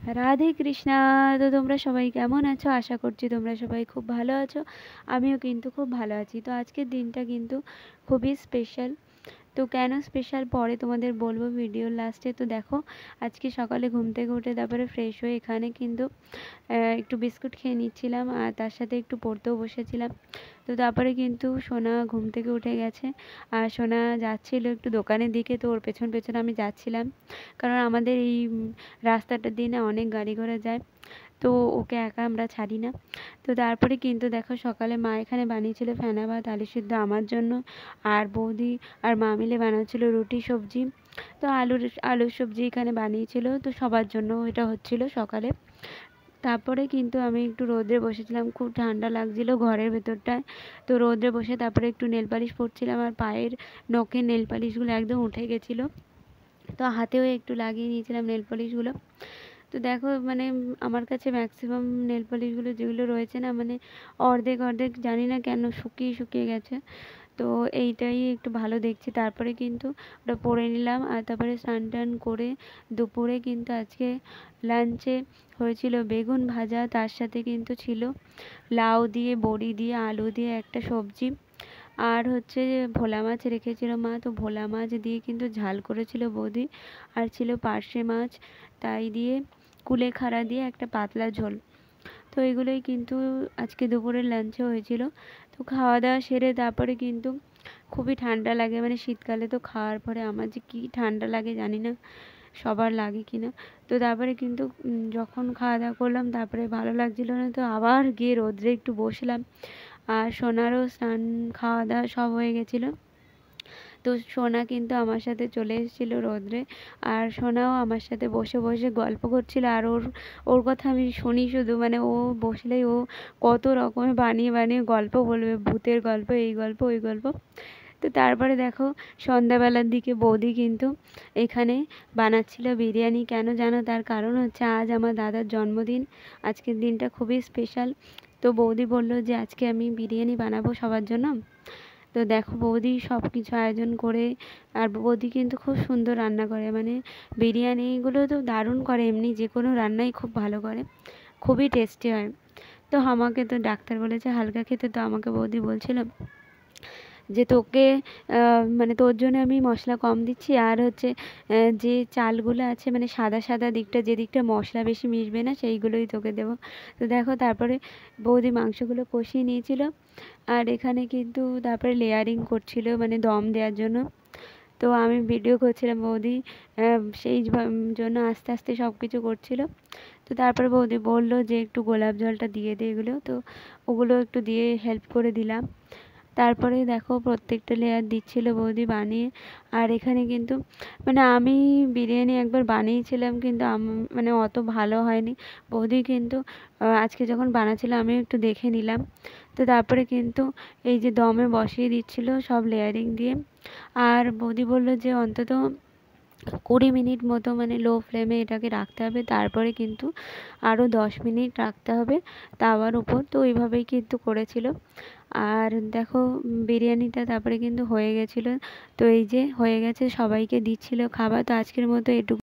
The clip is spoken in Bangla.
রাধে কৃষ্ণা। তো তোমরা সবাই কেমন আছো? আশা করছি তোমরা সবাই খুব ভালো আছো। আমিও কিন্তু খুব ভালো আছি। তো আজকের দিনটা কিন্তু খুবই স্পেশাল। তো কেন স্পেশাল পরে তোমাদের বলবো ভিডিওর লাস্টে। তো দেখো, আজকে সকালে ঘুম থেকে উঠে তারপরে ফ্রেশ হয়ে এখানে কিন্তু একটু বিস্কুট খেয়ে নিচ্ছিলাম, আর তার সাথে একটু পড়তেও বসেছিলাম। তো তারপরে কিন্তু সোনা ঘুম থেকে উঠে গেছে, আর সোনা যাচ্ছিল একটু দোকানের দিকে। তো ওর পেছন পেছন আমি যাচ্ছিলাম, কারণ আমাদের এই রাস্তাটার দিনে অনেক গাড়ি ঘোড়া যায়, তো ওকে একা আমরা ছাড়ি না। তো তারপরে কিন্তু দেখো, সকালে মা এখানে বানিয়েছিল ফেনা ভাত আলু সিদ্ধ আমার জন্য, আর বৌদি আর মা মিলে বানাচ্ছিল রুটি সবজি। তো আলুর সবজি এখানে বানিয়েছিল, তো সবার জন্য এটা হচ্ছিল সকালে। তারপরে কিন্তু আমি একটু রোদে বসেছিলাম, খুব ঠান্ডা লাগছিল ঘরের ভেতরটায়। তো রোদে বসে তারপরে একটু নেল পালিশ পরছিলাম, আর পায়ের নখের নেল পালিশগুলো একদম উঠে গেছিলো, তো হাতেও একটু লাগিয়ে নিয়েছিলাম নেল পলিশগুলো। তো দেখো, মানে আমার কাছে ম্যাক্সিমাম নেল পলিশগুলো যেগুলো রয়েছে না, মানে অর্ধেক অর্ধেক জানি না কেন শুকিয়ে শুকিয়ে গেছে। তো এইটাই একটু ভালো দেখছি। তারপরে কিন্তু ওটা পরে নিলাম, আর তারপরে স্নান টান করে দুপুরে কিন্তু আজকে লাঞ্চে হয়েছিল বেগুন ভাজা, তার সাথে কিন্তু ছিল লাউ দিয়ে বড়ি দিয়ে আলু দিয়ে একটা সবজি, আর হচ্ছে ভোলা মাছ রেখেছিল মা, তো ভোলা মাছ দিয়ে কিন্তু ঝাল করেছিল বৌদি। আর ছিল পার্শে মাছ, তাই দিয়ে কুলেখাড়া দিয়ে একটা পাতলা ঝোল। তো এগুলোই কিন্তু আজকে দুপুরের লাঞ্চে হয়েছিল। তো খাওয়া দাওয়া সেরে তারপরে কিন্তু খুবই ঠান্ডা লাগে, মানে শীতকালে তো খাওয়ার পরে আমার যে কী ঠান্ডা লাগে জানি না সবার লাগে কি না। তো তারপরে কিন্তু যখন খাওয়া দাওয়া করলাম তারপরে ভালো লাগছিল না, তো আবার গিয়ে রোদ্রে একটু বসলাম। আর সোনারও স্নান খাওয়া দাওয়া সব হয়ে গেছিলো। তো সোনা কিন্তু আমার সাথে চলে এসেছিলো রোদ্রে, আর সোনাও আমার সাথে বসে বসে গল্প করছিল। আর ওর ওর কথা আমি শুনি শুধু, মানে ও বসলেই ও কত রকমের বানিয়ে বানিয়ে গল্প বলবে, ভূতের গল্প, এই গল্প ওই গল্প। তো তারপরে দেখো, সন্ধ্যাবেলার দিকে বৌদি কিন্তু এখানে বানাচ্ছিল বিরিয়ানি। কেন জানো? তার কারণ হচ্ছে আজ আমার দাদার জন্মদিন। আজকের দিনটা খুবই স্পেশাল। তো বৌদি বললো যে আজকে আমি বিরিয়ানি বানাবো সবার জন্য। তো দেখো, বৌদি সব কিছু আয়োজন করে, আর বৌদি কিন্তু খুব সুন্দর রান্না করে, মানে বিরিয়ানিগুলো তো দারুণ করে, এমনি যে কোনো রান্নাই খুব ভালো করে, খুবই টেস্টি হয়। তো আমাকে তো ডাক্তার বলেছে হালকা খেতে, তো আমাকে বৌদি বলছিল যে তোকে মানে তোর জন্য আমি মশলা কম দিচ্ছি, আর হচ্ছে যে চালগুলো আছে মানে সাদা সাদা দিকটা, যে দিকটা মশলা বেশি মিশবে না সেইগুলোই তোকে দেবো। তো দেখো, তারপরে বৌদি মাংসগুলো কষিয়ে নিয়েছিল, আর এখানে কিন্তু তারপরে লেয়ারিং করছিল, মানে দম দেওয়ার জন্য। তো আমি ভিডিও করছিলাম, বৌদি সেই জন্য আস্তে আস্তে সব কিছু করছিল। তো তারপরে বৌদি বললো যে একটু গোলাপ জলটা দিয়ে দে এগুলো, তো ওগুলো একটু দিয়ে হেল্প করে দিলাম। তারপরে দেখো, প্রত্যেকটা লেয়ার দিচ্ছিল বৌদি বানিয়ে। আর এখানে কিন্তু মানে আমি বিরিয়ানি একবার বানিয়েছিলাম, কিন্তু মানে অত ভালো হয়নি। বৌদি কিন্তু আজকে যখন বানাচ্ছিল আমি একটু দেখে নিলাম। তো তারপরে কিন্তু এই যে দমে বসিয়ে দিচ্ছিল সব লেয়ারিং দিয়ে। আর বৌদি বললো যে অন্তত 20 মিনিট মতো মানে লো ফ্লেমে এটাকে রাখতে হবে, তারপরে কিন্তু আরও 10 মিনিট রাখতে হবে তাওয়ার উপর। তো ওইভাবেই কিন্তু করেছিল। আর দেখো, বিরিয়ানিটা তারপরে কিন্তু হয়ে গেছিলো। তো এই যে হয়ে গেছে, সবাইকে দিচ্ছিল খাবার। তো আজকের মতো এটুকু।